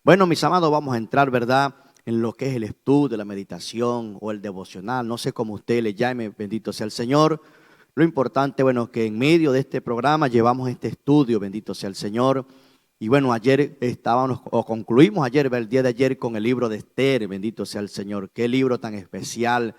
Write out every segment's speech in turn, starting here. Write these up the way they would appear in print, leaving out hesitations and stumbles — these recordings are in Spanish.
Bueno, mis amados, vamos a entrar, ¿verdad?, en lo que es el estudio, la meditación o el devocional. No sé cómo usted le llame, bendito sea el Señor. Lo importante, bueno, que en medio de este programa llevamos este estudio, bendito sea el Señor. Y bueno, ayer concluimos ayer, el día de ayer, con el libro de Esther, bendito sea el Señor. Qué libro tan especial,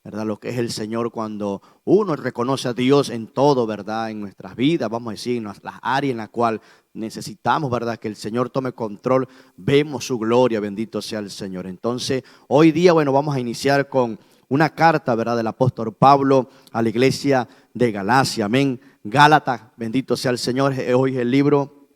¿verdad? Lo que es el Señor cuando uno reconoce a Dios en todo, ¿verdad? En nuestras vidas, vamos a decir, en las áreas en las cuales necesitamos, ¿verdad?, que el Señor tome control, vemos su gloria, bendito sea el Señor. Entonces, hoy día, bueno, vamos a iniciar con una carta, ¿verdad?, del apóstol Pablo a la iglesia de Galacia, amén. Gálatas, bendito sea el Señor. Hoy es el libro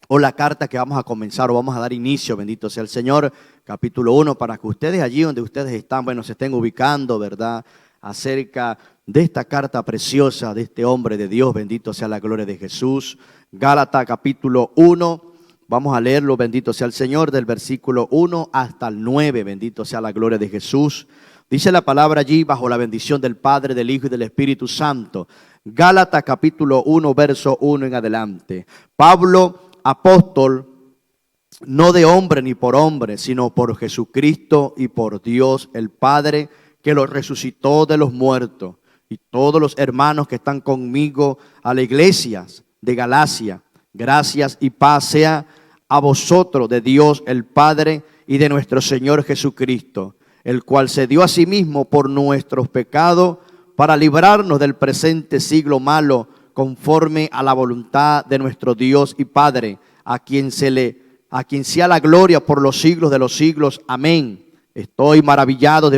o la carta que vamos a comenzar o vamos a dar inicio, bendito sea el Señor, capítulo 1, para que ustedes allí donde ustedes están, bueno, se estén ubicando, ¿verdad?, acerca de esta carta preciosa de este hombre de Dios, bendito sea la gloria de Jesús. Gálatas capítulo 1, vamos a leerlo, bendito sea el Señor, del versículo 1 hasta el 9, bendito sea la gloria de Jesús. Dice la palabra allí, bajo la bendición del Padre, del Hijo y del Espíritu Santo. Gálatas capítulo 1, verso 1 en adelante. Pablo, apóstol, no de hombre ni por hombre, sino por Jesucristo y por Dios el Padre, que lo resucitó de los muertos, y todos los hermanos que están conmigo a la iglesia de Galacia, gracias y paz sea a vosotros de Dios el Padre y de nuestro Señor Jesucristo, el cual se dio a sí mismo por nuestros pecados para librarnos del presente siglo malo, conforme a la voluntad de nuestro Dios y Padre, a quien sea la gloria por los siglos de los siglos. Amén. Estoy maravillado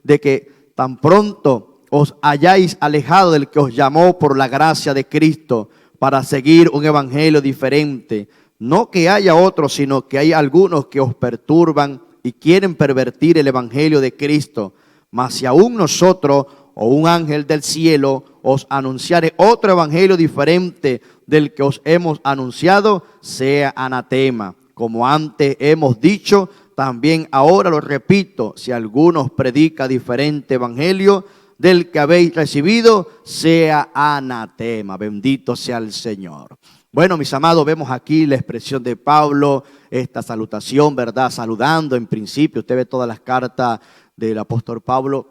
de que tan pronto os hayáis alejado del que os llamó por la gracia de Cristo para seguir un evangelio diferente. No que haya otros, sino que hay algunos que os perturban y quieren pervertir el evangelio de Cristo. Mas si aún nosotros o un ángel del cielo os anunciare otro evangelio diferente del que os hemos anunciado, sea anatema. Como antes hemos dicho, también ahora lo repito, si alguno os predica diferente evangelio del que habéis recibido, sea anatema. Bendito sea el Señor. Bueno, mis amados, vemos aquí la expresión de Pablo, esta salutación, ¿verdad? Saludando en principio, usted ve todas las cartas del apóstol Pablo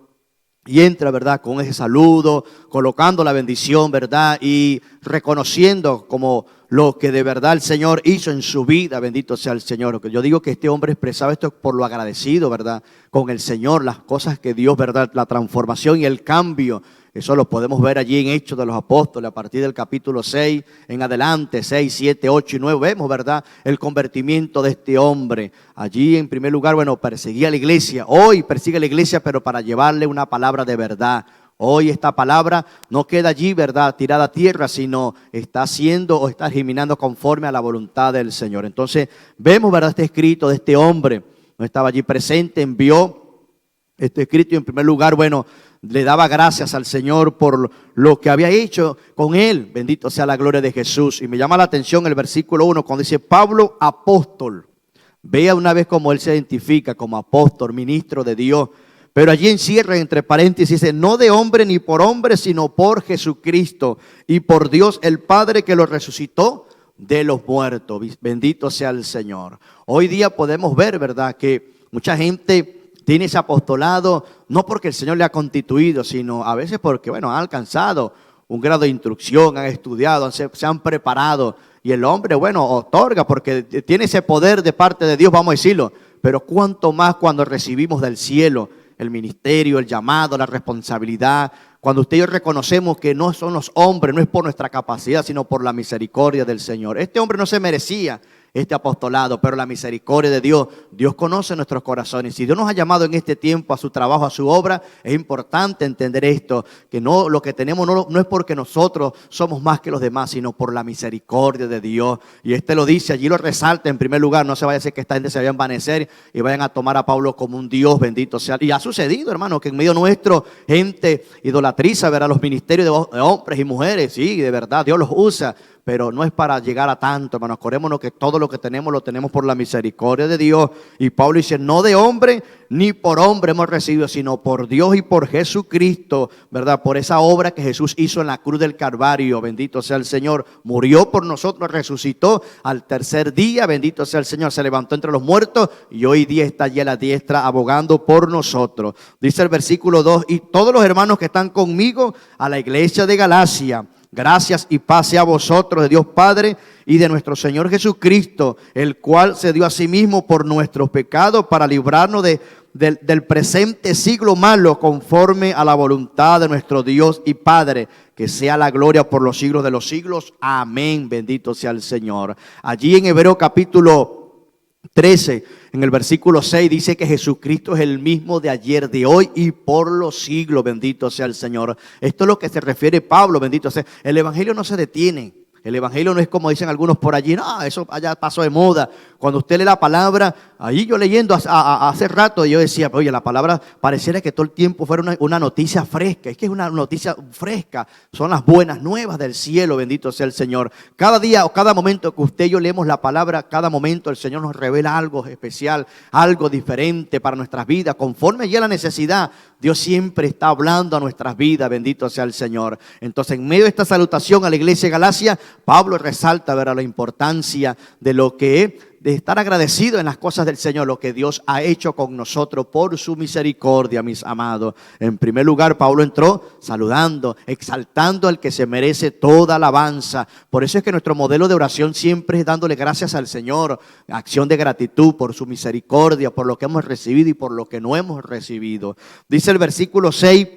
y entra, ¿verdad?, con ese saludo, colocando la bendición, ¿verdad?, y reconociendo como lo que de verdad el Señor hizo en su vida, bendito sea el Señor. Yo digo que este hombre expresaba esto por lo agradecido, ¿verdad?, con el Señor, las cosas que Dios, ¿verdad?, la transformación y el cambio. Eso lo podemos ver allí en Hechos de los Apóstoles, a partir del capítulo 6 en adelante, 6, 7, 8 y 9, vemos, ¿verdad?, el convertimiento de este hombre. Allí, en primer lugar, bueno, perseguía a la iglesia. Hoy persigue a la iglesia, pero para llevarle una palabra de verdad. Hoy esta palabra no queda allí, ¿verdad?, tirada a tierra, sino está haciendo o está germinando conforme a la voluntad del Señor. Entonces, vemos, ¿verdad?, este escrito de este hombre. No estaba allí presente, envió este escrito y en primer lugar, bueno, le daba gracias al Señor por lo que había hecho con él. Bendito sea la gloria de Jesús. Y me llama la atención el versículo 1 cuando dice Pablo apóstol. Vea una vez cómo él se identifica como apóstol, ministro de Dios. Pero allí encierra entre paréntesis, dice, no de hombre ni por hombre, sino por Jesucristo y por Dios el Padre que lo resucitó de los muertos. Bendito sea el Señor. Hoy día podemos ver, ¿verdad?, que mucha gente tiene ese apostolado, no porque el Señor le ha constituido, sino a veces porque, bueno, han alcanzado un grado de instrucción, han estudiado, se han preparado. Y el hombre, bueno, otorga porque tiene ese poder de parte de Dios, vamos a decirlo. Pero cuánto más cuando recibimos del cielo el ministerio, el llamado, la responsabilidad. Cuando usted y yo reconocemos que no son los hombres, no es por nuestra capacidad, sino por la misericordia del Señor. Este hombre no se merecía este apostolado, pero la misericordia de Dios, Dios conoce nuestros corazones. Si Dios nos ha llamado en este tiempo a su trabajo, a su obra, es importante entender esto, que no, lo que tenemos no es porque nosotros somos más que los demás, sino por la misericordia de Dios. Y lo dice, allí lo resalta en primer lugar, no se vaya a decir que esta gente se vaya a envanecer y vayan a tomar a Pablo como un Dios, bendito sea. Y ha sucedido, hermano, que en medio nuestro gente idolatriza, verá los ministerios de hombres y mujeres, sí, de verdad, Dios los usa. pero no es para llegar a tanto, hermano. Acordémonos que todo lo que tenemos lo tenemos por la misericordia de Dios. Y Pablo dice, no de hombre ni por hombre hemos recibido, sino por Dios y por Jesucristo, ¿verdad? Por esa obra que Jesús hizo en la cruz del Calvario, bendito sea el Señor. Murió por nosotros, resucitó al tercer día, bendito sea el Señor. Se levantó entre los muertos y hoy día está allí a la diestra abogando por nosotros. Dice el versículo 2, y todos los hermanos que están conmigo a la iglesia de Galacia, gracias y paz sea a vosotros de Dios Padre y de nuestro Señor Jesucristo, el cual se dio a sí mismo por nuestros pecados para librarnos del presente siglo malo, conforme a la voluntad de nuestro Dios y Padre, que sea la gloria por los siglos de los siglos. Amén. Bendito sea el Señor. Allí en Hebreos capítulo 13, en el versículo 6 dice que Jesucristo es el mismo de ayer, de hoy y por los siglos. Bendito sea el Señor. Esto es lo que se refiere Pablo, bendito sea. El evangelio no se detiene. El evangelio no es como dicen algunos por allí, no, eso allá pasó de moda. Cuando usted lee la palabra, ahí yo leyendo hace rato, yo decía, oye, la palabra pareciera que todo el tiempo fuera una noticia fresca. Es que es una noticia fresca, son las buenas nuevas del cielo, bendito sea el Señor. Cada día o cada momento que usted y yo leemos la palabra, cada momento el Señor nos revela algo especial, algo diferente para nuestras vidas. Conforme ya la necesidad, Dios siempre está hablando a nuestras vidas, bendito sea el Señor. Entonces, en medio de esta salutación a la iglesia de Galacia, Pablo resalta, ¿verdad?, la importancia de lo que de estar agradecido en las cosas del Señor, lo que Dios ha hecho con nosotros por su misericordia, mis amados. En primer lugar, Pablo entró saludando, exaltando al que se merece toda alabanza. Por eso es que nuestro modelo de oración siempre es dándole gracias al Señor, acción de gratitud por su misericordia, por lo que hemos recibido y por lo que no hemos recibido. Dice el versículo 6,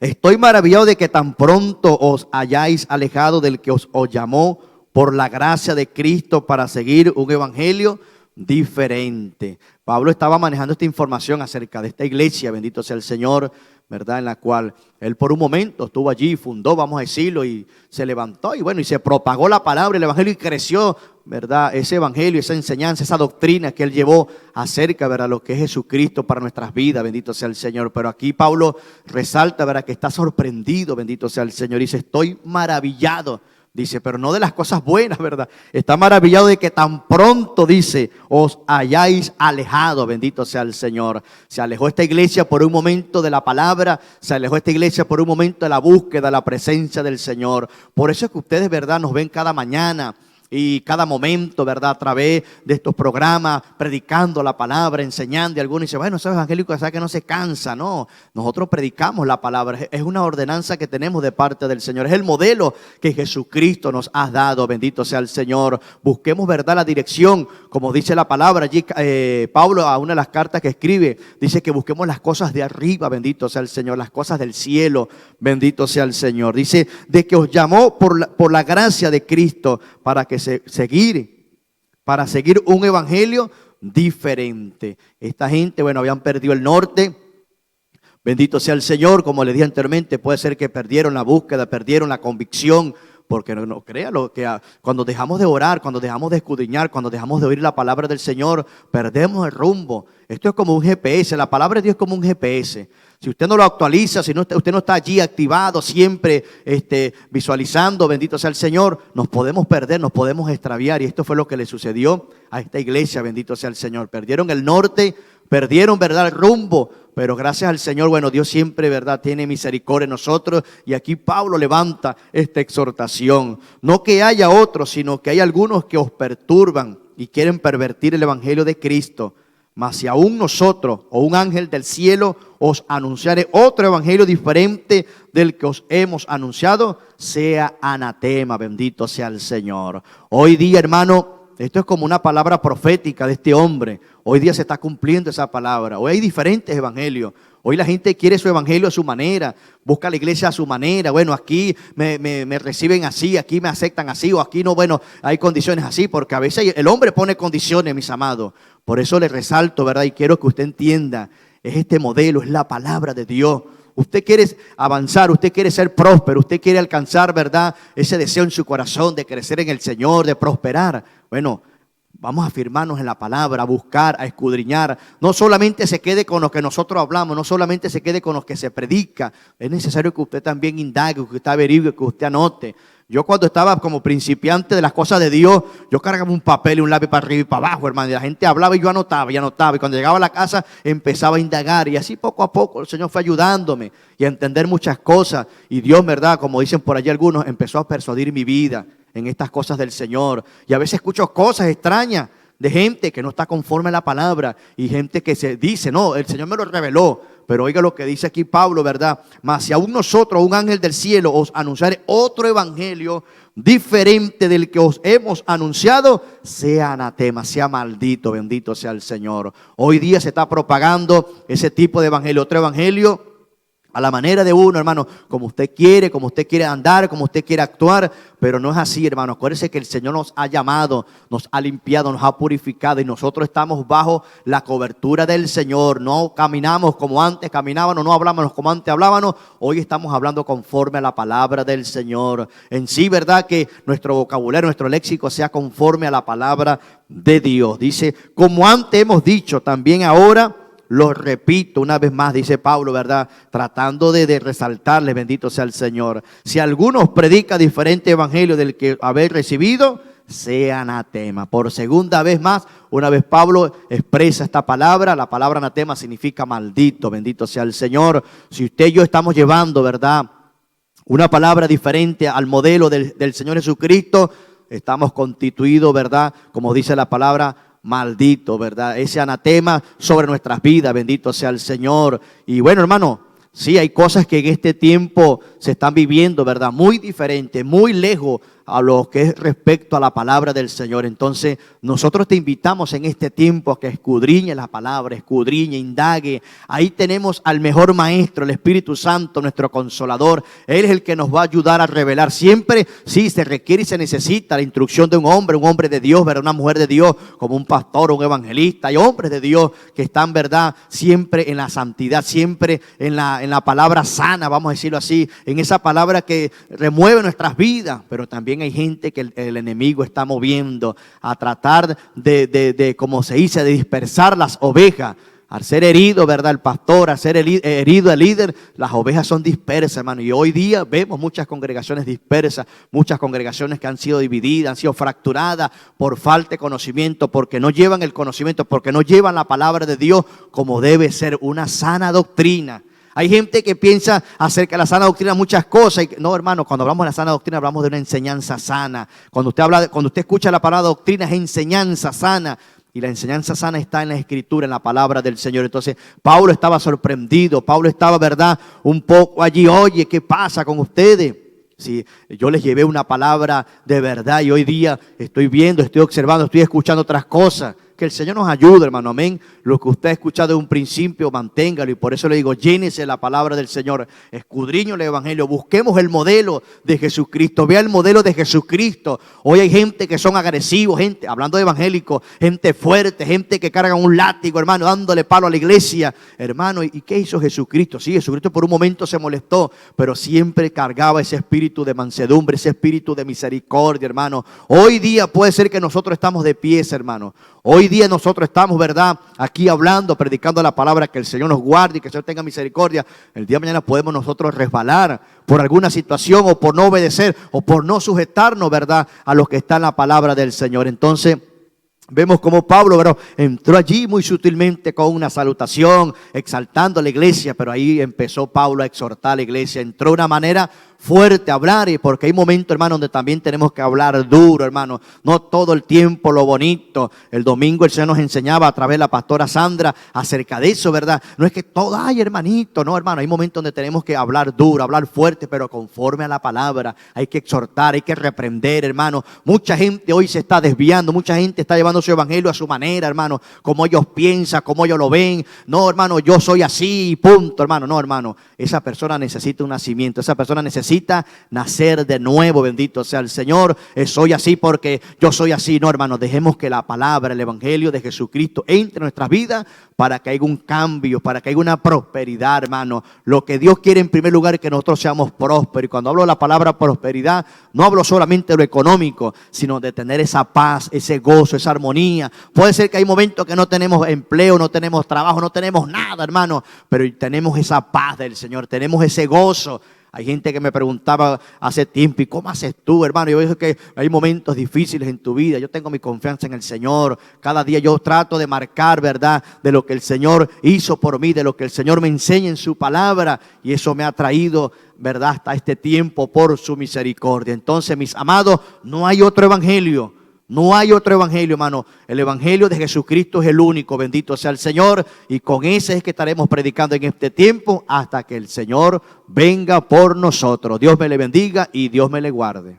estoy maravillado de que tan pronto os hayáis alejado del que os llamó por la gracia de Cristo para seguir un evangelio diferente. Pablo estaba manejando esta información acerca de esta iglesia, bendito sea el Señor, ¿verdad? En la cual él por un momento estuvo allí, fundó, vamos a decirlo, y se levantó y bueno, y se propagó la palabra, el evangelio, y creció, ¿verdad? Ese evangelio, esa enseñanza, esa doctrina que él llevó acerca, ¿verdad?, lo que es Jesucristo para nuestras vidas, bendito sea el Señor. Pero aquí Pablo resalta, ¿verdad?, que está sorprendido, bendito sea el Señor, y dice, estoy maravillado. Dice, pero no de las cosas buenas, ¿verdad? Está maravillado de que tan pronto, dice, os hayáis alejado, bendito sea el Señor. Se alejó esta iglesia por un momento de la palabra, se alejó esta iglesia por un momento de la búsqueda, de la presencia del Señor. Por eso es que ustedes, ¿verdad?, nos ven cada mañana y cada momento, ¿verdad?, a través de estos programas, predicando la palabra, enseñando. Y algunos dicen, bueno, esos evangélicos, ¿sabes?, que no se cansa. No, nosotros predicamos la palabra. Es una ordenanza que tenemos de parte del Señor. Es el modelo que Jesucristo nos ha dado. Bendito sea el Señor. Busquemos, ¿verdad?, la dirección. Como dice la palabra allí, Pablo, a una de las cartas que escribe, dice que busquemos las cosas de arriba. Bendito sea el Señor. Las cosas del cielo. Bendito sea el Señor. Dice, de que os llamó por la gracia de Cristo para que para seguir un evangelio diferente. Esta gente, bueno, habían perdido el norte. Bendito sea el Señor, como les dije anteriormente, puede ser que perdieron la búsqueda, perdieron la convicción, porque no créalo, que cuando dejamos de orar, cuando dejamos de escudriñar, cuando dejamos de oír la palabra del Señor, perdemos el rumbo. Esto es como un GPS, la palabra de Dios es como un GPS. Si usted no lo actualiza, si usted no está allí activado, siempre visualizando, bendito sea el Señor, nos podemos perder, nos podemos extraviar. Y esto fue lo que le sucedió a esta iglesia, bendito sea el Señor. Perdieron el norte, perdieron, ¿verdad?, el rumbo. Pero gracias al Señor, bueno, Dios siempre, ¿verdad?, tiene misericordia en nosotros. Y aquí Pablo levanta esta exhortación. No que haya otros, sino que hay algunos que os perturban y quieren pervertir el evangelio de Cristo. Mas si aún nosotros o un ángel del cielo os anunciare otro evangelio diferente del que os hemos anunciado, sea anatema, bendito sea el Señor. Hoy día, hermano, esto es como una palabra profética de este hombre. Hoy día se está cumpliendo esa palabra. Hoy hay diferentes evangelios. Hoy la gente quiere su evangelio a su manera, busca la iglesia a su manera. Bueno, aquí me reciben así, aquí me aceptan así, o aquí no, bueno, hay condiciones así, porque a veces el hombre pone condiciones, mis amados. Por eso le resalto, ¿verdad? Y quiero que usted entienda, es este modelo, es la palabra de Dios. Usted quiere avanzar, usted quiere ser próspero, usted quiere alcanzar, ¿verdad?, ese deseo en su corazón de crecer en el Señor, de prosperar. Bueno, Vamos a afirmarnos en la palabra, a buscar, a escudriñar. No solamente se quede con lo que nosotros hablamos, no solamente se quede con lo que se predica. Es necesario que usted también indague, que usted averigüe, que usted anote. Yo cuando estaba como principiante de las cosas de Dios, yo cargaba un papel y un lápiz para arriba y para abajo, hermano. Y la gente hablaba y yo anotaba y anotaba. Y cuando llegaba a la casa empezaba a indagar. Y así poco a poco el Señor fue ayudándome y a entender muchas cosas. Y Dios, ¿verdad? Como dicen por allí algunos, empezó a persuadir mi vida en estas cosas del Señor. Y a veces escucho cosas extrañas de gente que no está conforme a la palabra y gente que se dice, no, el Señor me lo reveló. Pero oiga lo que dice aquí Pablo, ¿verdad? Mas si aún nosotros, un ángel del cielo, os anunciare otro evangelio diferente del que os hemos anunciado, sea anatema, sea maldito, bendito sea el Señor. Hoy día se está propagando ese tipo de evangelio, otro evangelio a la manera de uno, hermano, como usted quiere andar, como usted quiere actuar, pero no es así, hermano. Acuérdese que el Señor nos ha llamado, nos ha limpiado, nos ha purificado y nosotros estamos bajo la cobertura del Señor. No caminamos como antes caminábamos, no hablamos como antes hablábamos. Hoy estamos hablando conforme a la palabra del Señor. En sí, ¿verdad? Que nuestro vocabulario, nuestro léxico sea conforme a la palabra de Dios. Dice, como antes hemos dicho, también ahora lo repito una vez más, dice Pablo, ¿verdad? Tratando de resaltarle, bendito sea el Señor. Si alguno os predica diferente evangelio del que habéis recibido, sea anatema. Por segunda vez más, una vez Pablo expresa esta palabra. La palabra anatema significa maldito, bendito sea el Señor. Si usted y yo estamos llevando, ¿verdad?, una palabra diferente al modelo del Señor Jesucristo, estamos constituidos, ¿verdad?, como dice la palabra, maldito, ¿verdad? Ese anatema sobre nuestras vidas, bendito sea el Señor. Y bueno, hermano, sí, hay cosas que en este tiempo se están viviendo, ¿verdad? Muy diferentes, muy lejos a lo que es respecto a la palabra del Señor. Entonces, nosotros te invitamos en este tiempo a que escudriñe la palabra, escudriñe, indague. Ahí tenemos al mejor maestro, el Espíritu Santo, nuestro consolador. Él es el que nos va a ayudar a revelar. Siempre, sí, se requiere y se necesita la instrucción de un hombre de Dios, ¿verdad? Una mujer de Dios, como un pastor, un evangelista. Hay hombres de Dios que están, ¿verdad?, siempre en la santidad, siempre en la palabra sana, vamos a decirlo así, en esa palabra que remueve nuestras vidas. Pero también hay gente que el enemigo está moviendo a tratar como se dice, de dispersar las ovejas. Al ser herido, ¿verdad?, el pastor, al ser herido el líder, las ovejas son dispersas, hermano. Y hoy día vemos muchas congregaciones dispersas, muchas congregaciones que han sido divididas, han sido fracturadas por falta de conocimiento, porque no llevan el conocimiento, porque no llevan la palabra de Dios como debe ser, una sana doctrina. Hay gente que piensa acerca de la sana doctrina muchas cosas. No, hermano, cuando hablamos de la sana doctrina hablamos de una enseñanza sana. Cuando usted escucha la palabra doctrina es enseñanza sana. Y la enseñanza sana está en la Escritura, en la palabra del Señor. Entonces, Pablo estaba sorprendido. Pablo estaba, ¿verdad?, un poco allí. Oye, ¿qué pasa con ustedes? Sí, yo les llevé una palabra de verdad y hoy día estoy viendo, estoy observando, estoy escuchando otras cosas. Que el Señor nos ayude, hermano, amén. Lo que usted ha escuchado de un principio, manténgalo. Y por eso le digo, llénese la palabra del Señor. Escudriño el evangelio. Busquemos el modelo de Jesucristo. Vea el modelo de Jesucristo. Hoy hay gente que son agresivos, gente, hablando de evangélicos, gente fuerte, gente que carga un látigo, hermano, dándole palo a la iglesia. Hermano, ¿y qué hizo Jesucristo? Sí, Jesucristo por un momento se molestó, pero siempre cargaba ese espíritu de mansedumbre, ese espíritu de misericordia, hermano. Hoy día puede ser que nosotros estamos de pies, hermano. Hoy día nosotros estamos, ¿verdad?, aquí hablando, predicando la palabra, que el Señor nos guarde y que el Señor tenga misericordia. El día de mañana podemos nosotros resbalar por alguna situación o por no obedecer o por no sujetarnos, ¿verdad?, a lo que está en la palabra del Señor. Entonces, vemos como Pablo, ¿verdad?, entró allí muy sutilmente con una salutación, exaltando a la iglesia, pero ahí empezó Pablo a exhortar a la iglesia. Entró de una manera fuerte a hablar, y porque hay momentos, hermano, donde también tenemos que hablar duro, hermano. No todo el tiempo lo bonito. El domingo el Señor nos enseñaba a través de la pastora Sandra acerca de eso, ¿verdad? No es que todo, ay, hermanito, no, hermano. Hay momentos donde tenemos que hablar duro, hablar fuerte, pero conforme a la palabra. Hay que exhortar, hay que reprender, hermano. Mucha gente hoy se está desviando, mucha gente está llevando su evangelio a su manera, hermano, como ellos piensan, como ellos lo ven. No, hermano, yo soy así, punto, hermano. No, hermano, esa persona necesita un nacimiento, esa persona necesita necesita nacer de nuevo, bendito sea el Señor. Soy así porque yo soy así. No, hermano, dejemos que la palabra, el evangelio de Jesucristo entre en nuestras vidas para que haya un cambio, para que haya una prosperidad, hermano. Lo que Dios quiere en primer lugar es que nosotros seamos prósperos. Y cuando hablo de la palabra prosperidad, no hablo solamente de lo económico, sino de tener esa paz, ese gozo, esa armonía. Puede ser que hay momentos que no tenemos empleo, no tenemos trabajo, no tenemos nada, hermano, pero tenemos esa paz del Señor, tenemos ese gozo. Hay gente que me preguntaba hace tiempo, ¿y cómo haces tú, hermano? Yo digo que hay momentos difíciles en tu vida. Yo tengo mi confianza en el Señor. Cada día yo trato de marcar, ¿verdad?, de lo que el Señor hizo por mí, de lo que el Señor me enseña en su palabra. Y eso me ha traído, ¿verdad?, hasta este tiempo por su misericordia. Entonces, mis amados, no hay otro evangelio. No hay otro evangelio, hermano. El evangelio de Jesucristo es el único, bendito sea el Señor. Y con ese es que estaremos predicando en este tiempo hasta que el Señor venga por nosotros. Dios me le bendiga y Dios me le guarde.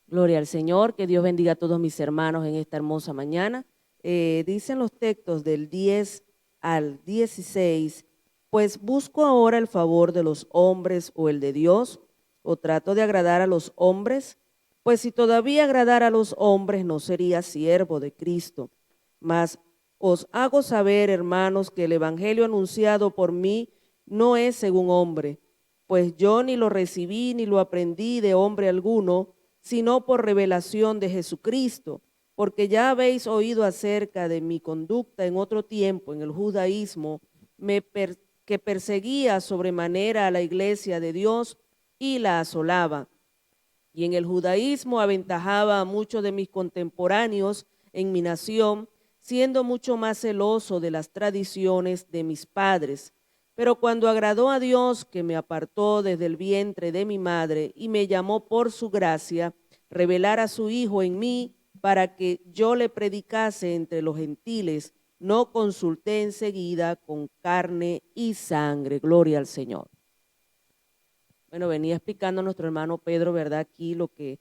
Gloria al Señor, que Dios bendiga a todos mis hermanos en esta hermosa mañana. Dicen los textos del 10 al 16, pues busco ahora el favor de los hombres o el de Dios, o trato de agradar a los hombres. Pues si todavía agradara a los hombres, no sería siervo de Cristo. Mas os hago saber, hermanos, que el evangelio anunciado por mí no es según hombre, pues yo ni lo recibí ni lo aprendí de hombre alguno, sino por revelación de Jesucristo, porque ya habéis oído acerca de mi conducta en otro tiempo en el judaísmo, que perseguía sobremanera a la iglesia de Dios y la asolaba. Y en el judaísmo aventajaba a muchos de mis contemporáneos en mi nación, siendo mucho más celoso de las tradiciones de mis padres. Pero cuando agradó a Dios, que me apartó desde el vientre de mi madre y me llamó por su gracia, revelar a su Hijo en mí para que yo le predicase entre los gentiles, no consulté enseguida con carne y sangre. Gloria al Señor. Bueno, venía explicando nuestro hermano Pedro, ¿verdad? Aquí lo que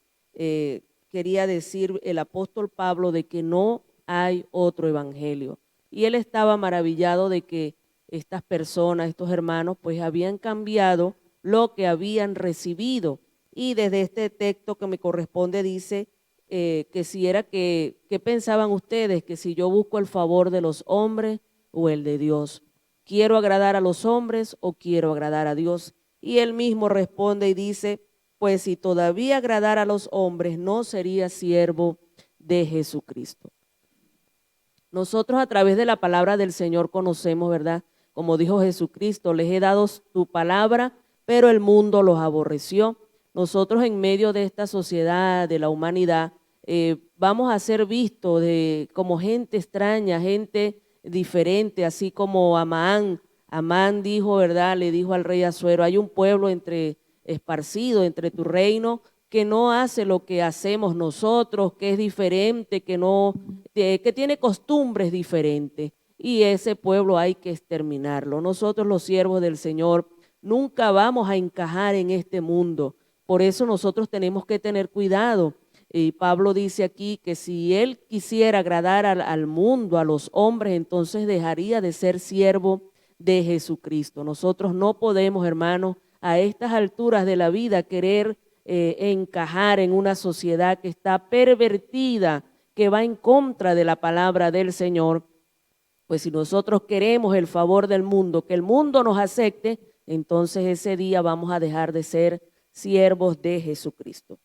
quería decir el apóstol Pablo de que no hay otro evangelio. Y él estaba maravillado de que estas personas, estos hermanos, pues habían cambiado lo que habían recibido. Y desde este texto que me corresponde dice que si era ¿qué pensaban ustedes? Que si yo busco el favor de los hombres o el de Dios. ¿Quiero agradar a los hombres o quiero agradar a Dios? Y él mismo responde y dice, pues si todavía agradara a los hombres, no sería siervo de Jesucristo. Nosotros a través de la palabra del Señor conocemos, ¿verdad? Como dijo Jesucristo, les he dado tu palabra, pero el mundo los aborreció. Nosotros en medio de esta sociedad, de la humanidad, vamos a ser vistos como gente extraña, gente diferente, así como Amán dijo, ¿verdad? Le dijo al rey Asuero, hay un pueblo esparcido entre tu reino que no hace lo que hacemos nosotros, que es diferente, que tiene costumbres diferentes. Y ese pueblo hay que exterminarlo. Nosotros los siervos del Señor nunca vamos a encajar en este mundo. Por eso nosotros tenemos que tener cuidado. Y Pablo dice aquí que si él quisiera agradar al mundo, a los hombres, entonces dejaría de ser siervo de Jesucristo. Nosotros no podemos, hermanos, a estas alturas de la vida querer encajar en una sociedad que está pervertida, que va en contra de la palabra del Señor. Pues si nosotros queremos el favor del mundo, que el mundo nos acepte, entonces ese día vamos a dejar de ser siervos de Jesucristo.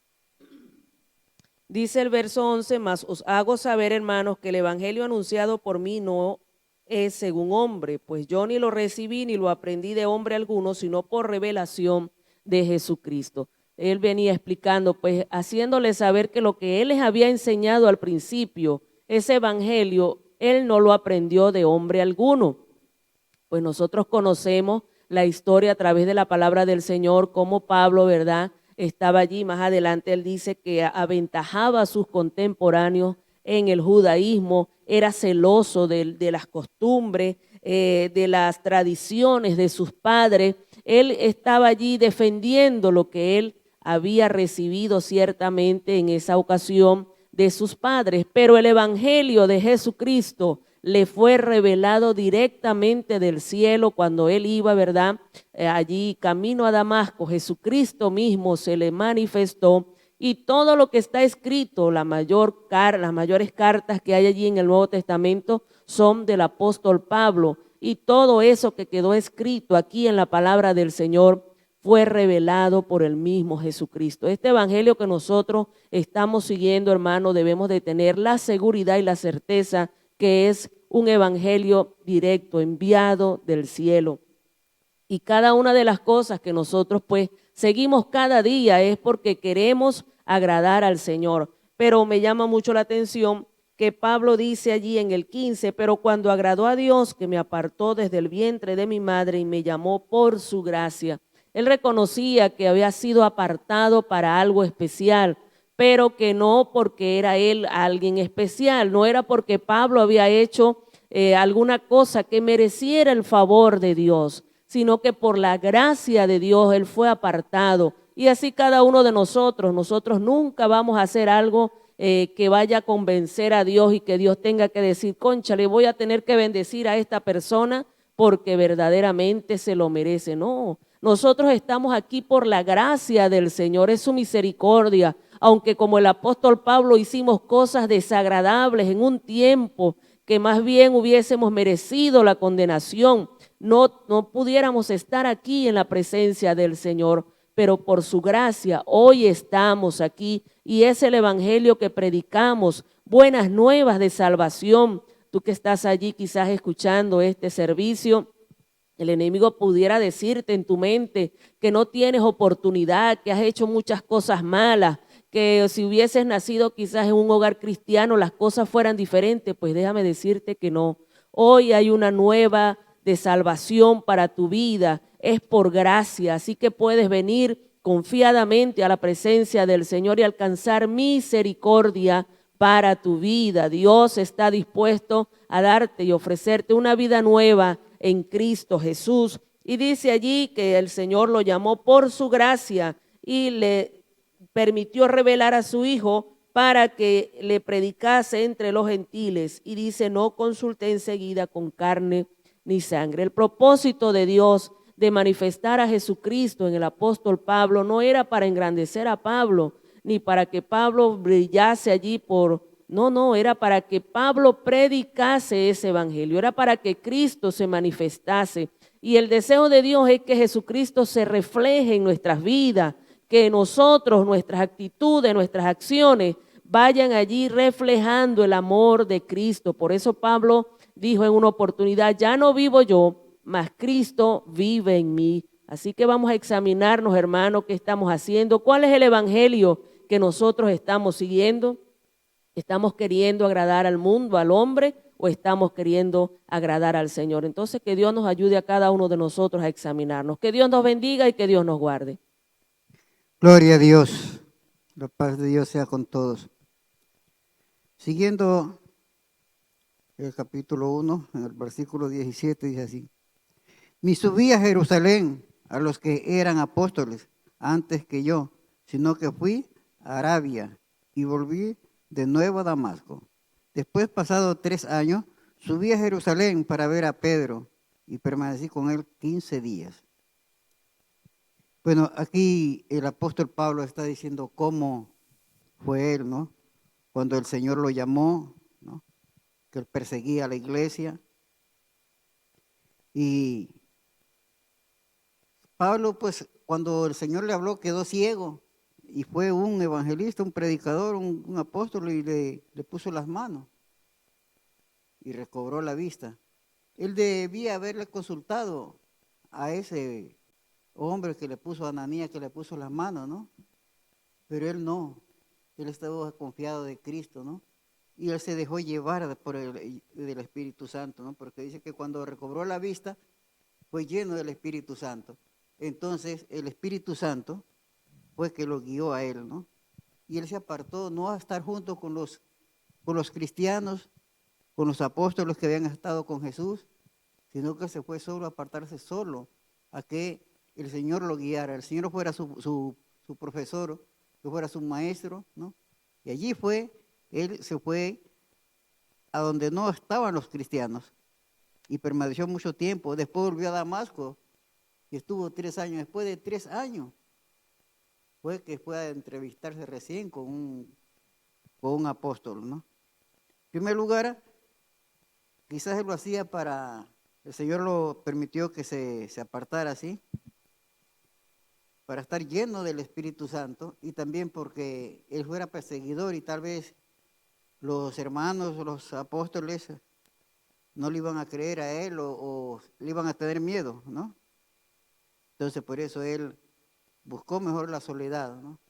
Dice el verso 11, mas os hago saber, hermanos, que el evangelio anunciado por mí no es según hombre, pues yo ni lo recibí ni lo aprendí de hombre alguno, sino por revelación de Jesucristo. Él venía explicando, pues haciéndole saber que lo que él les había enseñado al principio, ese evangelio, él no lo aprendió de hombre alguno. Pues nosotros conocemos la historia a través de la palabra del Señor, como Pablo, ¿verdad?, estaba allí. Más adelante él dice que aventajaba a sus contemporáneos en el judaísmo, era celoso de las costumbres, de las tradiciones de sus padres. Él estaba allí defendiendo lo que él había recibido ciertamente en esa ocasión de sus padres, pero el evangelio de Jesucristo, le fue revelado directamente del cielo cuando él iba, ¿verdad? Allí camino a Damasco, Jesucristo mismo se le manifestó y todo lo que está escrito, las mayores cartas que hay allí en el Nuevo Testamento son del apóstol Pablo y todo eso que quedó escrito aquí en la palabra del Señor fue revelado por el mismo Jesucristo. Este evangelio que nosotros estamos siguiendo, hermano, debemos de tener la seguridad y la certeza que es un evangelio directo, enviado del cielo. Y cada una de las cosas que nosotros pues seguimos cada día es porque queremos agradar al Señor. Pero me llama mucho la atención que Pablo dice allí en el 15, pero cuando agradó a Dios que me apartó desde el vientre de mi madre y me llamó por su gracia. Él reconocía que había sido apartado para algo especial, pero que no porque era él alguien especial, no era porque Pablo había hecho alguna cosa que mereciera el favor de Dios, sino que por la gracia de Dios él fue apartado. Y así cada uno de nosotros nunca vamos a hacer algo que vaya a convencer a Dios y que Dios tenga que decir, concha, le voy a tener que bendecir a esta persona porque verdaderamente se lo merece. No, nosotros estamos aquí por la gracia del Señor, es su misericordia. Aunque como el apóstol Pablo hicimos cosas desagradables en un tiempo que más bien hubiésemos merecido la condenación, no pudiéramos estar aquí en la presencia del Señor, pero por su gracia hoy estamos aquí y es el evangelio que predicamos, buenas nuevas de salvación. Tú que estás allí quizás escuchando este servicio, el enemigo pudiera decirte en tu mente que no tienes oportunidad, que has hecho muchas cosas malas, que si hubieses nacido quizás en un hogar cristiano las cosas fueran diferentes. Pues déjame decirte que no. Hoy hay una nueva de salvación para tu vida, es por gracia, así que puedes venir confiadamente a la presencia del Señor y alcanzar misericordia para tu vida. Dios está dispuesto a darte y ofrecerte una vida nueva en Cristo Jesús. Y dice allí que el Señor lo llamó por su gracia y le permitió revelar a su Hijo para que le predicase entre los gentiles. Y dice, no consulté enseguida con carne ni sangre. El propósito de Dios de manifestar a Jesucristo en el apóstol Pablo no era para engrandecer a Pablo, ni para que Pablo brillase allí no, era para que Pablo predicase ese evangelio, era para que Cristo se manifestase. Y el deseo de Dios es que Jesucristo se refleje en nuestras vidas, que nosotros, nuestras actitudes, nuestras acciones vayan allí reflejando el amor de Cristo. Por eso Pablo dijo en una oportunidad, ya no vivo yo, mas Cristo vive en mí. Así que vamos a examinarnos, hermanos, qué estamos haciendo, cuál es el evangelio que nosotros estamos siguiendo. ¿Estamos queriendo agradar al mundo, al hombre, o estamos queriendo agradar al Señor? Entonces, que Dios nos ayude a cada uno de nosotros a examinarnos. Que Dios nos bendiga y que Dios nos guarde. Gloria a Dios. La paz de Dios sea con todos. Siguiendo el capítulo 1, en el versículo 17, dice así. Ni subí a Jerusalén a los que eran apóstoles antes que yo, sino que fui a Arabia y volví de nuevo a Damasco. Después, pasado 3 años, subí a Jerusalén para ver a Pedro y permanecí con él 15 días. Bueno, aquí el apóstol Pablo está diciendo cómo fue él, ¿no? Cuando el Señor lo llamó, ¿no? Que él perseguía a la iglesia. Y Pablo, pues, cuando el Señor le habló, quedó ciego. Y fue un evangelista, un predicador, un apóstol, y le puso las manos. Y recobró la vista. Él debía haberle consultado a ese hombre que le puso, a Ananías, que le puso las manos, ¿no? Pero él no. Él estaba confiado de Cristo, ¿no? Y él se dejó llevar por del Espíritu Santo, ¿no? Porque dice que cuando recobró la vista, fue lleno del Espíritu Santo. Entonces, el Espíritu Santo fue que lo guió a él, ¿no? Y él se apartó, no a estar junto con los cristianos, con los apóstoles que habían estado con Jesús, sino que se fue solo a apartarse solo, a que el Señor lo guiara, el Señor fuera su profesor, que fuera su maestro, ¿no? Y allí él se fue a donde no estaban los cristianos y permaneció mucho tiempo. Después volvió a Damasco y estuvo 3 años. Después de 3 años fue que fue a entrevistarse recién con un apóstol, ¿no? En primer lugar, quizás él lo hacía el Señor lo permitió que se apartara así, para estar lleno del Espíritu Santo, y también porque él fuera perseguidor y tal vez los hermanos, los apóstoles, no le iban a creer a él o le iban a tener miedo, ¿no? Entonces por eso él buscó mejor la soledad, ¿no?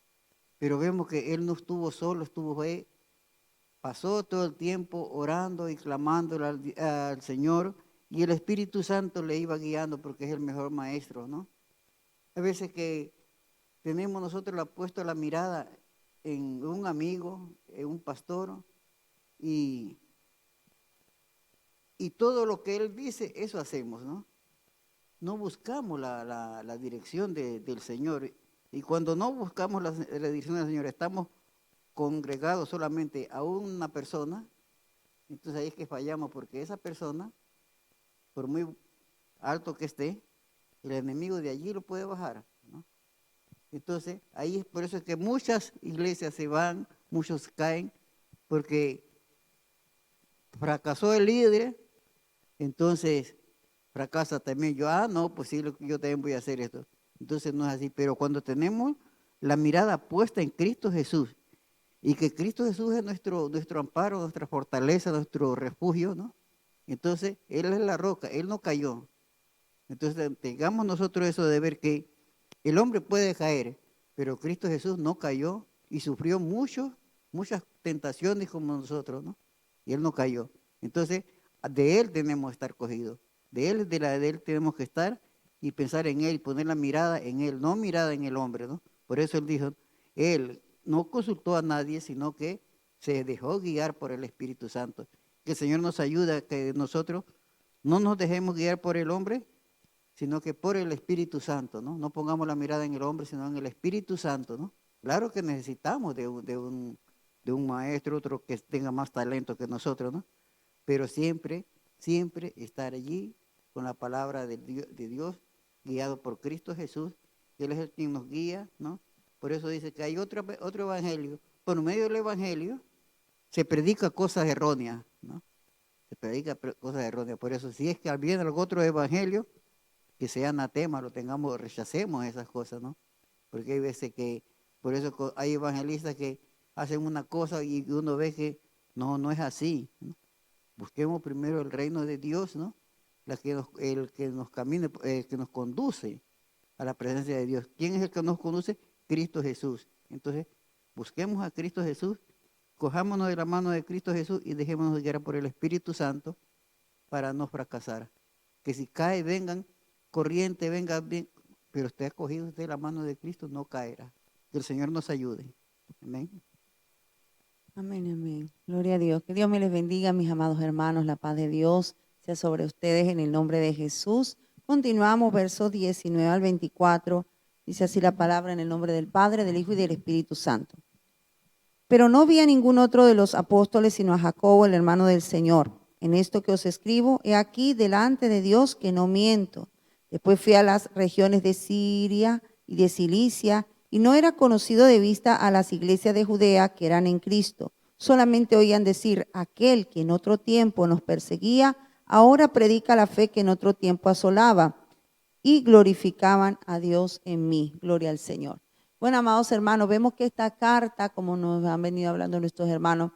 Pero vemos que él no estuvo solo, estuvo ahí, pasó todo el tiempo orando y clamando al Señor, y el Espíritu Santo le iba guiando porque es el mejor maestro, ¿no? Hay veces que tenemos nosotros puesto la mirada en un amigo, en un pastor, y todo lo que él dice, eso hacemos, ¿no? No buscamos la dirección del Señor. Y cuando no buscamos la dirección del Señor, estamos congregados solamente a una persona, entonces ahí es que fallamos, porque esa persona, por muy alto que esté, el enemigo de allí lo puede bajar, ¿no? Entonces, ahí es por eso es que muchas iglesias se van, muchos caen, porque fracasó el líder, entonces fracasa también. No, pues sí, yo también voy a hacer esto. Entonces no es así, pero cuando tenemos la mirada puesta en Cristo Jesús, y que Cristo Jesús es nuestro amparo, nuestra fortaleza, nuestro refugio, ¿no? Entonces, Él es la roca, Él no cayó. Entonces, tengamos nosotros eso de ver que el hombre puede caer, pero Cristo Jesús no cayó y sufrió muchas tentaciones como nosotros, ¿no? Y Él no cayó. Entonces, de Él tenemos que estar cogidos. De Él tenemos que estar y pensar en Él, poner la mirada en Él, no mirada en el hombre, ¿no? Por eso Él dijo, Él no consultó a nadie, sino que se dejó guiar por el Espíritu Santo. Que el Señor nos ayude a que nosotros no nos dejemos guiar por el hombre, sino que por el Espíritu Santo, ¿no? No pongamos la mirada en el hombre, sino en el Espíritu Santo, ¿no? Claro que necesitamos de un maestro, otro que tenga más talento que nosotros, ¿no? Pero siempre estar allí con la palabra de Dios, guiado por Cristo Jesús, que Él es el quien nos guía, ¿no? Por eso dice que hay otro evangelio. Por medio del evangelio se predica cosas erróneas, ¿no? Se predica cosas erróneas. Por eso, si es que viene algún otro evangelio, que sea anatema, rechacemos esas cosas, ¿no? Porque hay veces que, por eso hay evangelistas que hacen una cosa y uno ve que no es así, ¿no? Busquemos primero el reino de Dios, ¿no? El que nos camine, que nos conduce a la presencia de Dios. ¿Quién es el que nos conduce? Cristo Jesús. Entonces, busquemos a Cristo Jesús, cojámonos de la mano de Cristo Jesús y dejémonos guiar por el Espíritu Santo para no fracasar. Que si cae, vengan, corriente, venga bien, pero usted ha cogido de la mano de Cristo, no caerá. Que el Señor nos ayude. Amén. Amén, amén. Gloria a Dios. Que Dios me les bendiga, mis amados hermanos. La paz de Dios sea sobre ustedes en el nombre de Jesús. Continuamos, versos 19 al 24. Dice así la palabra en el nombre del Padre, del Hijo y del Espíritu Santo. Pero no vi a ningún otro de los apóstoles, sino a Jacobo, el hermano del Señor. En esto que os escribo, he aquí delante de Dios que no miento. Después fui a las regiones de Siria y de Cilicia, y no era conocido de vista a las iglesias de Judea que eran en Cristo. Solamente oían decir, aquel que en otro tiempo nos perseguía, ahora predica la fe que en otro tiempo asolaba. Y glorificaban a Dios en mí. Gloria al Señor. Bueno, amados hermanos, vemos que esta carta, como nos han venido hablando nuestros hermanos,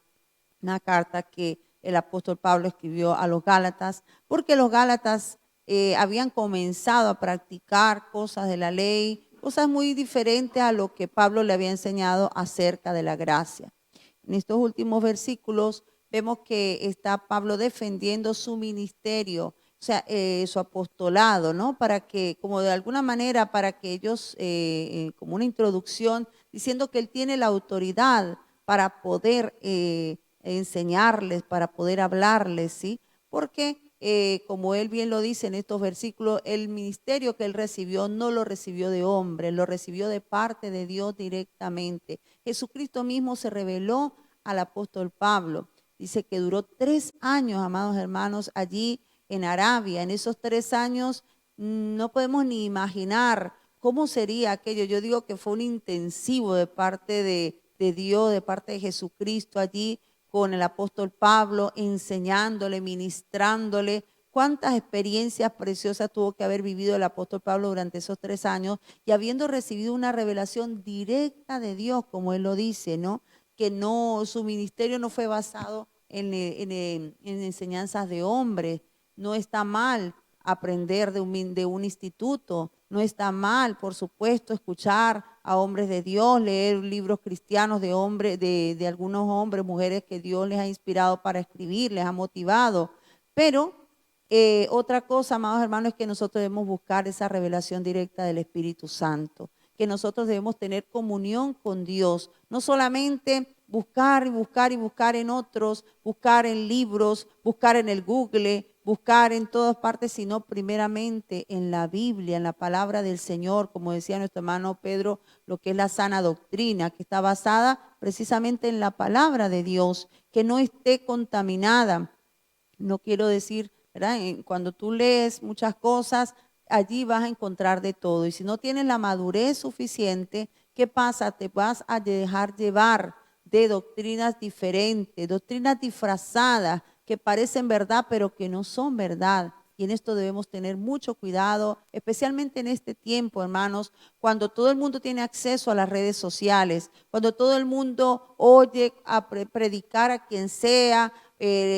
una carta que el apóstol Pablo escribió a los Gálatas, porque los Gálatas habían comenzado a practicar cosas de la ley, cosas muy diferentes a lo que Pablo le había enseñado acerca de la gracia. En estos últimos versículos vemos que está Pablo defendiendo su ministerio, o sea, su apostolado, ¿no? Para que, como de alguna manera, para que ellos, como una introducción, diciendo que él tiene la autoridad para poder enseñarles, para poder hablarles, ¿sí? Porque, como él bien lo dice en estos versículos, el ministerio que él recibió no lo recibió de hombre, lo recibió de parte de Dios directamente. Jesucristo mismo se reveló al apóstol Pablo, dice que duró 3 años, amados hermanos, allí en Arabia. En esos 3 años no podemos ni imaginar cómo sería aquello. Yo digo que fue un intensivo de parte de Dios, de parte de Jesucristo allí con el apóstol Pablo, enseñándole, ministrándole. Cuántas experiencias preciosas tuvo que haber vivido el apóstol Pablo durante esos 3 años y habiendo recibido una revelación directa de Dios, como él lo dice, ¿no? Que no, su ministerio no fue basado en enseñanzas de hombres. No está mal aprender de un instituto, no está mal, por supuesto, escuchar a hombres de Dios, leer libros cristianos de hombres, de algunos hombres, mujeres que Dios les ha inspirado para escribir, les ha motivado, pero otra cosa, amados hermanos, es que nosotros debemos buscar esa revelación directa del Espíritu Santo, que nosotros debemos tener comunión con Dios, no solamente buscar y buscar y buscar en otros, buscar en libros, buscar en el Google, buscar en todas partes, sino primeramente en la Biblia, en la palabra del Señor, como decía nuestro hermano Pedro, lo que es la sana doctrina, que está basada precisamente en la palabra de Dios, que no esté contaminada. No quiero decir, ¿verdad? Cuando tú lees muchas cosas, allí vas a encontrar de todo. Y si no tienes la madurez suficiente, ¿qué pasa? Te vas a dejar llevar de doctrinas diferentes, doctrinas disfrazadas que parecen verdad, pero que no son verdad. Y en esto debemos tener mucho cuidado, especialmente en este tiempo, hermanos, cuando todo el mundo tiene acceso a las redes sociales, cuando todo el mundo oye a predicar a quien sea,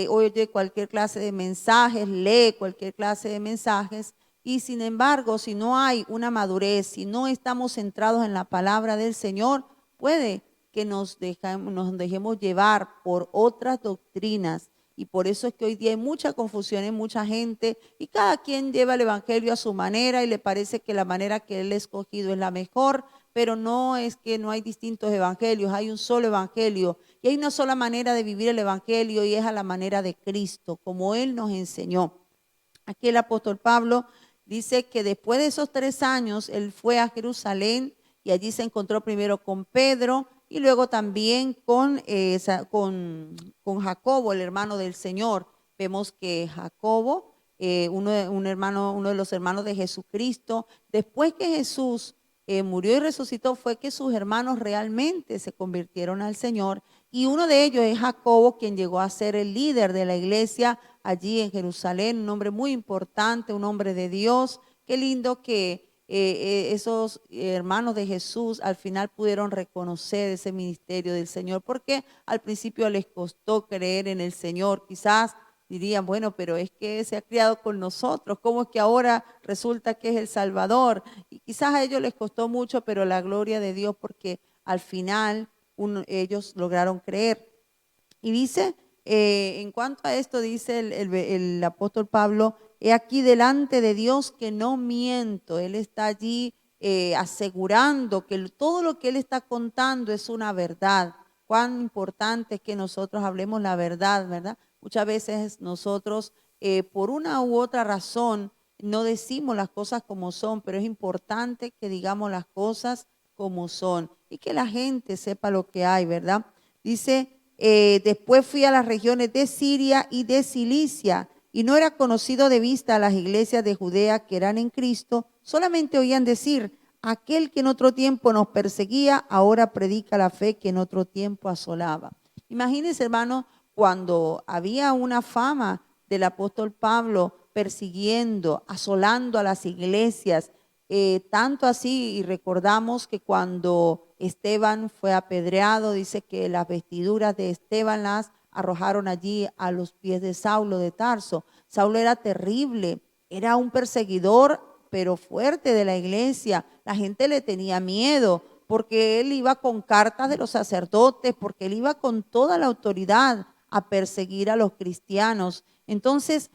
oye cualquier clase de mensajes, lee cualquier clase de mensajes. Y sin embargo, si no hay una madurez, si no estamos centrados en la palabra del Señor, puede que nos dejemos llevar por otras doctrinas. Y por eso es que hoy día hay mucha confusión en mucha gente y cada quien lleva el evangelio a su manera y le parece que la manera que él ha escogido es la mejor, pero no es que no hay distintos evangelios, hay un solo evangelio y hay una sola manera de vivir el evangelio y es a la manera de Cristo, como él nos enseñó. Aquí el apóstol Pablo dice que después de esos 3 años él fue a Jerusalén y allí se encontró primero con Pedro y luego también con Jacobo, el hermano del Señor. Vemos que Jacobo, uno de los hermanos de Jesucristo, después que Jesús murió y resucitó, fue que sus hermanos realmente se convirtieron al Señor. Y uno de ellos es Jacobo, quien llegó a ser el líder de la iglesia allí en Jerusalén, un hombre muy importante, un hombre de Dios. Qué lindo que esos hermanos de Jesús al final pudieron reconocer ese ministerio del Señor, porque al principio les costó creer en el Señor. Quizás dirían, bueno, pero es que se ha criado con nosotros, ¿cómo es que ahora resulta que es el Salvador? Y quizás a ellos les costó mucho, pero la gloria de Dios, porque al final ellos lograron creer. Y dice, en cuanto a esto, dice el apóstol Pablo, he aquí delante de Dios que no miento. Él está allí asegurando que todo lo que él está contando es una verdad. Cuán importante es que nosotros hablemos la verdad, ¿verdad? Muchas veces nosotros, por una u otra razón, no decimos las cosas como son, pero es importante que digamos las cosas como son y que la gente sepa lo que hay, ¿verdad? Dice, después fui a las regiones de Siria y de Cilicia y no era conocido de vista a las iglesias de Judea que eran en Cristo, solamente oían decir, aquel que en otro tiempo nos perseguía, ahora predica la fe que en otro tiempo asolaba. Imagínense, hermano, cuando había una fama del apóstol Pablo persiguiendo, asolando a las iglesias, tanto así, y recordamos que cuando Esteban fue apedreado, dice que las vestiduras de Esteban las arrojaron allí a los pies de Saulo de Tarso. Saulo era terrible, era un perseguidor, pero fuerte de la iglesia. La gente le tenía miedo porque él iba con cartas de los sacerdotes, porque él iba con toda la autoridad a perseguir a los cristianos. Entonces,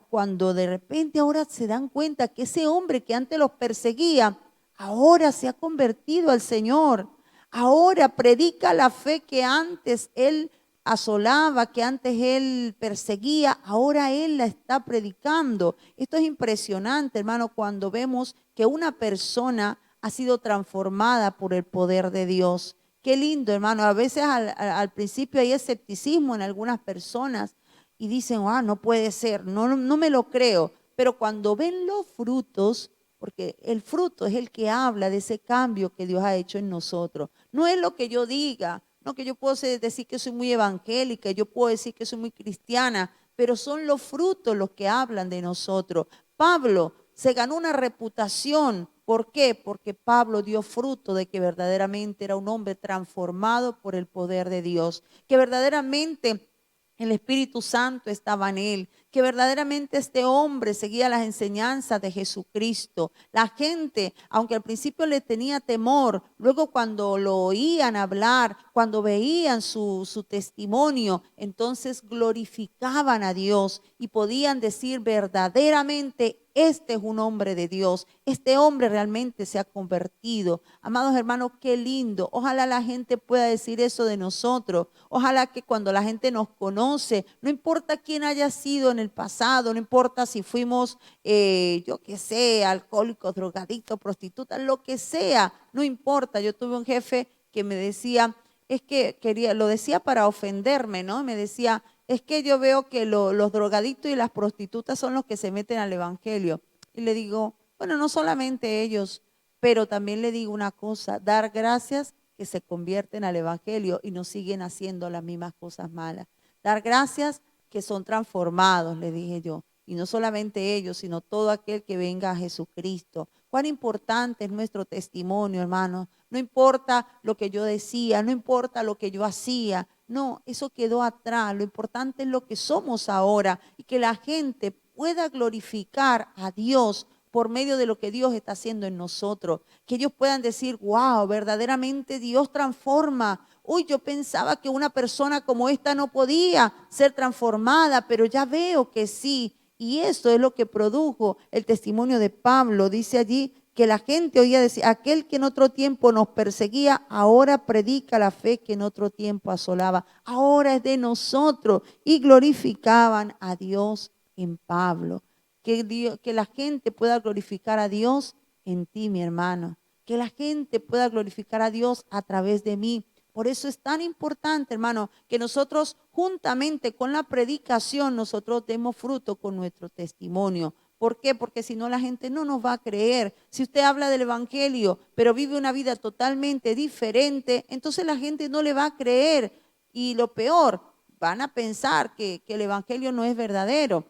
cuando de repente ahora se dan cuenta que ese hombre que antes los perseguía, ahora se ha convertido al Señor, ahora predica la fe que antes él asolaba, que antes él perseguía, ahora él la está predicando. Esto es impresionante, hermano, cuando vemos que una persona ha sido transformada por el poder de Dios, Qué lindo, hermano. A veces al principio hay escepticismo en algunas personas y dicen, no puede ser, no me lo creo. Pero cuando ven los frutos, porque el fruto es el que habla de ese cambio que Dios ha hecho en nosotros. No es lo que yo diga, no que yo puedo decir que soy muy evangélica, yo puedo decir que soy muy cristiana, pero son los frutos los que hablan de nosotros. Pablo se ganó una reputación. ¿Por qué? Porque Pablo dio fruto de que verdaderamente era un hombre transformado por el poder de Dios, que verdaderamente el Espíritu Santo estaba en él, que verdaderamente este hombre seguía las enseñanzas de Jesucristo. La gente, aunque al principio le tenía temor, luego cuando lo oían hablar, cuando veían su testimonio, entonces glorificaban a Dios y podían decir verdaderamente, este es un hombre de Dios, este hombre realmente se ha convertido. Amados hermanos, qué lindo. Ojalá la gente pueda decir eso de nosotros. Ojalá que cuando la gente nos conoce, no importa quién haya sido en el pasado, no importa si fuimos, yo qué sé, alcohólicos, drogadictos, prostitutas, lo que sea, no importa. Yo tuve un jefe que me decía, es que lo decía para ofenderme, ¿no? Me decía, es que yo veo que los drogadictos y las prostitutas son los que se meten al evangelio. Y le digo, bueno, no solamente ellos, pero también le digo una cosa, dar gracias que se convierten al evangelio y no siguen haciendo las mismas cosas malas. Dar gracias que son transformados, le dije yo. Y no solamente ellos, sino todo aquel que venga a Jesucristo. Cuán importante es nuestro testimonio, hermanos. No importa lo que yo decía, no importa lo que yo hacía. No, eso quedó atrás. Lo importante es lo que somos ahora y que la gente pueda glorificar a Dios por medio de lo que Dios está haciendo en nosotros. Que ellos puedan decir, wow, verdaderamente Dios transforma. Uy, yo pensaba que una persona como esta no podía ser transformada, pero ya veo que sí. Y eso es lo que produjo el testimonio de Pablo. Dice allí que la gente oía decir, aquel que en otro tiempo nos perseguía, ahora predica la fe que en otro tiempo asolaba. Ahora es de nosotros. Y glorificaban a Dios en Pablo. Que la gente pueda glorificar a Dios en ti, mi hermano. Que la gente pueda glorificar a Dios a través de mí. Por eso es tan importante, hermano, que nosotros juntamente con la predicación, nosotros demos fruto con nuestro testimonio. ¿Por qué? Porque si no la gente no nos va a creer. Si usted habla del evangelio, pero vive una vida totalmente diferente, entonces la gente no le va a creer. Y lo peor, van a pensar que el evangelio no es verdadero.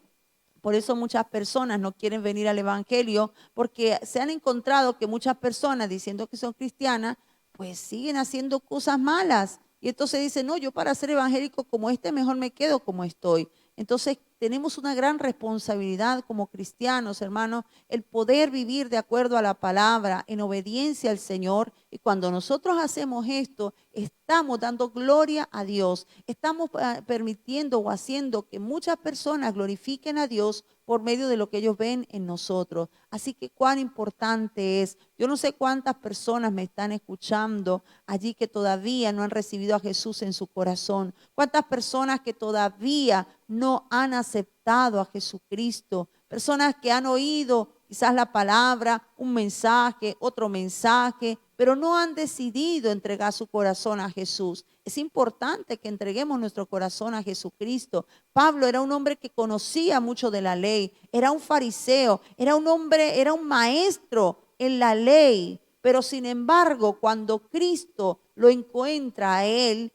Por eso muchas personas no quieren venir al evangelio, porque se han encontrado que muchas personas diciendo que son cristianas, pues siguen haciendo cosas malas. Y entonces dicen, no, yo para ser evangélico como este, mejor me quedo como estoy. Entonces tenemos una gran responsabilidad como cristianos, hermanos, el poder vivir de acuerdo a la palabra, en obediencia al Señor. Y cuando nosotros hacemos esto, estamos dando gloria a Dios. Estamos permitiendo o haciendo que muchas personas glorifiquen a Dios por medio de lo que ellos ven en nosotros. Así que cuán importante es. Yo no sé cuántas personas me están escuchando allí que todavía no han recibido a Jesús en su corazón. Cuántas personas que todavía no han aceptado a Jesucristo. Personas que han oído quizás la palabra, un mensaje, otro mensaje, pero no han decidido entregar su corazón a Jesús. Es importante que entreguemos nuestro corazón a Jesucristo. Pablo era un hombre que conocía mucho de la ley, era un fariseo, era un hombre, era un maestro en la ley, pero sin embargo, cuando Cristo lo encuentra a él,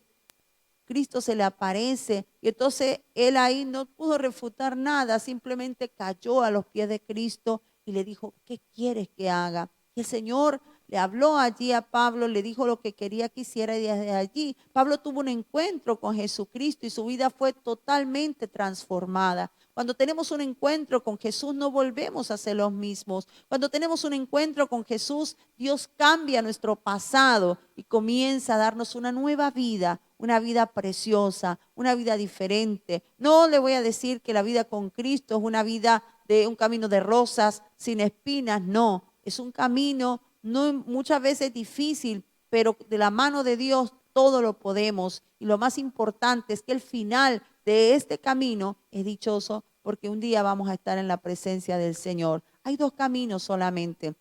Cristo se le aparece y entonces él ahí no pudo refutar nada, simplemente cayó a los pies de Cristo y le dijo, ¿qué quieres que haga? Y el Señor le habló allí a Pablo, le dijo lo que quería que hiciera y desde allí Pablo tuvo un encuentro con Jesucristo y su vida fue totalmente transformada. Cuando tenemos un encuentro con Jesús no volvemos a ser los mismos. Cuando tenemos un encuentro con Jesús, Dios cambia nuestro pasado y comienza a darnos una nueva vida, una vida preciosa, una vida diferente. No le voy a decir que la vida con Cristo es una vida de un camino de rosas, sin espinas, no. Es un camino no muchas veces difícil, pero de la mano de Dios todo lo podemos. Y lo más importante es que el final de este camino es dichoso porque un día vamos a estar en la presencia del Señor. Hay dos caminos solamente.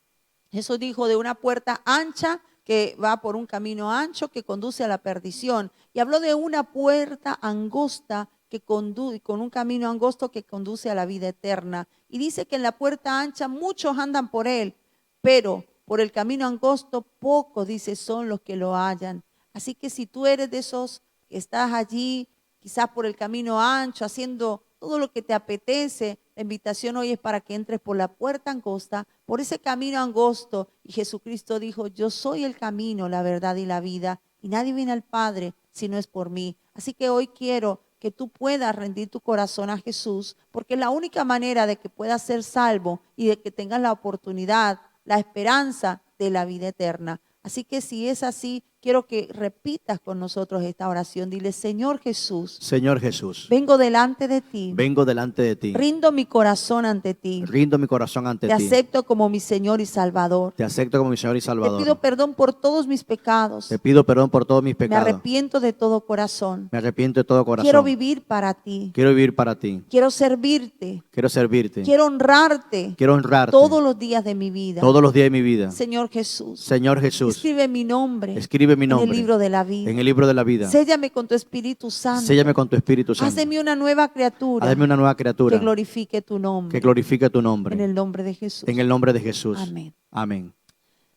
Jesús dijo de una puerta ancha que va por un camino ancho que conduce a la perdición. Y habló de una puerta angosta que conduce, con un camino angosto que conduce a la vida eterna. Y dice que en la puerta ancha muchos andan por él, pero por el camino angosto pocos, dice, son los que lo hallan. Así que si tú eres de esos que estás allí, quizás por el camino ancho, haciendo todo lo que te apetece, la invitación hoy es para que entres por la puerta angosta, por ese camino angosto. Y Jesucristo dijo, yo soy el camino, la verdad y la vida, y nadie viene al Padre si no es por mí. Así que hoy quiero que tú puedas rendir tu corazón a Jesús, porque es la única manera de que puedas ser salvo y de que tengas la oportunidad, la esperanza de la vida eterna. Así que si es así, quiero que repitas con nosotros esta oración. Dile, Señor Jesús, Señor Jesús, vengo delante de ti, vengo delante de ti, rindo mi corazón ante ti, rindo mi corazón ante te ti, acepto como mi Señor y Salvador. te acepto como mi Señor y Te Salvador. pido perdón por todos mis pecados. Te pido perdón por todos mis Me pecados. arrepiento de todo corazón. Me arrepiento de todo corazón. Quiero vivir para ti. Quiero vivir para ti. Quiero servirte. Quiero servirte. Quiero honrarte Quiero honrarte todos los días de mi vida. todos los días de mi vida. Señor Jesús, Señor Jesús, escribe mi nombre escribe mi nombre en el libro de la vida. en el libro de la vida. Séllame con tu Espíritu Santo. Séllame con tu Espíritu Santo. Haz de mí una nueva criatura Hazme una nueva criatura que glorifique tu nombre. que glorifique tu nombre. En el nombre de Jesús. En el nombre de Jesús. Amén. Amén.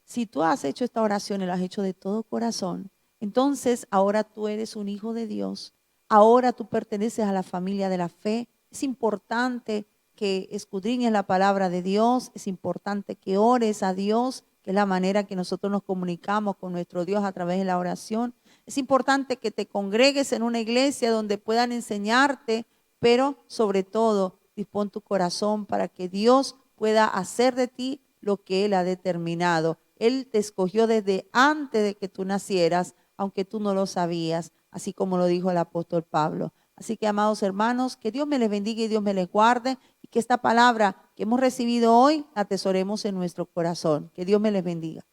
Si tú has hecho esta oración y la has hecho de todo corazón, entonces ahora tú eres un hijo de Dios. Ahora tú perteneces a la familia de la fe. Es importante que escudriñes la palabra de Dios. Es importante que ores a Dios, que es la manera que nosotros nos comunicamos con nuestro Dios a través de la oración. Es importante que te congregues en una iglesia donde puedan enseñarte, pero sobre todo dispón tu corazón para que Dios pueda hacer de ti lo que Él ha determinado. Él te escogió desde antes de que tú nacieras, aunque tú no lo sabías, así como lo dijo el apóstol Pablo. Así que, amados hermanos, que Dios me les bendiga y Dios me les guarde, y que esta palabra que hemos recibido hoy la atesoremos en nuestro corazón. Que Dios me les bendiga.